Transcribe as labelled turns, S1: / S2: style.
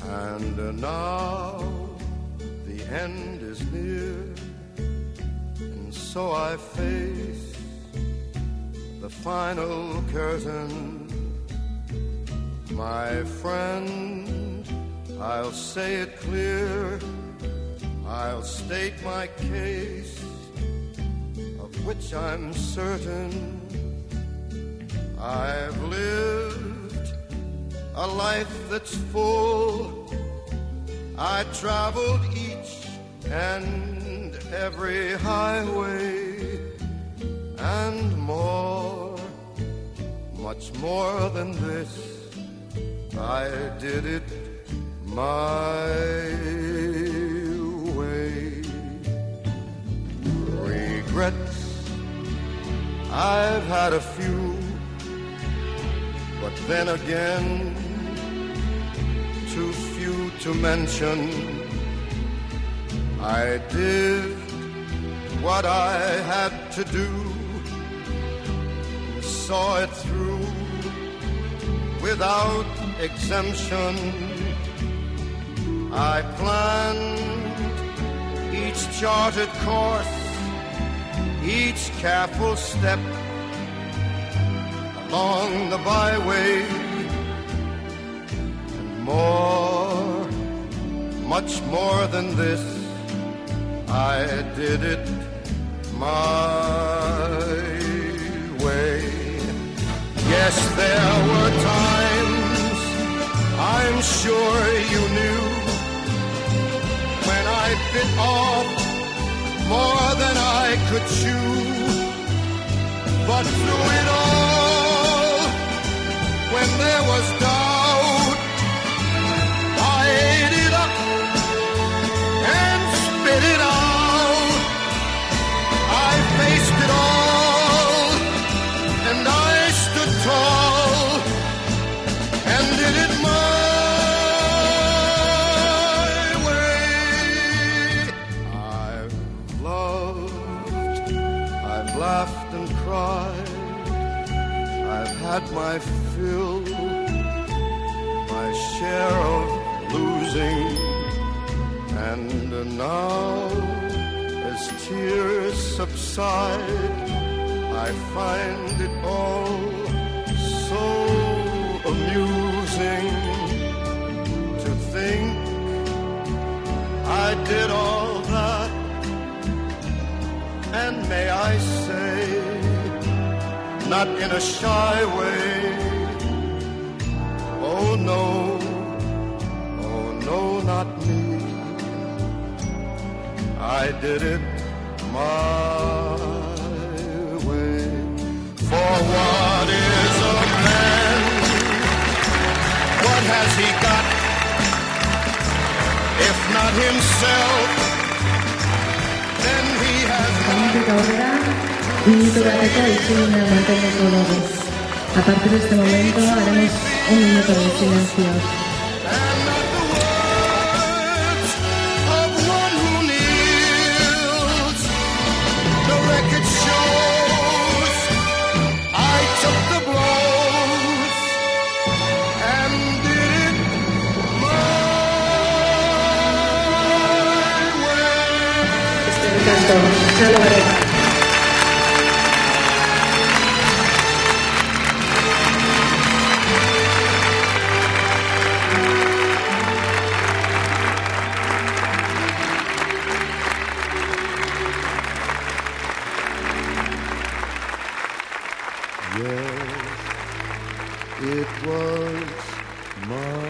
S1: And now the end is near, and so I face the final curtain. My friend, I'll say it clear, I'll state my case, of which I'm certain. I've lived a life that's full. I traveled each and every highway and more, much more than this. I did it my way. Regrets, I've had a few, but then again, too few to mention. I did what I had to do, saw it through without exemption. I planned each charted course, each careful step along the byway, and more, much more than this, I did it my way. Yes, there were times, I'm sure you knew, when I bit off more than I could chew. But through it all, when there was doubt, I ate it up and spit it out. I faced it all, and I stood tall and did it my way. I've loved, I've laughed and cried, I've had my fill, my share of losing, and now as tears subside, I find it all so amusing to think I did all that, and may I say, not in a shy way, oh no, not me. I did it my way. For what is a man? What has he got? If not himself, then he has not.
S2: Un minuto de ataque y una montaña de colores. A partir de este momento haremos un minuto de silencio. Ya lo veré.
S1: Yes, it was my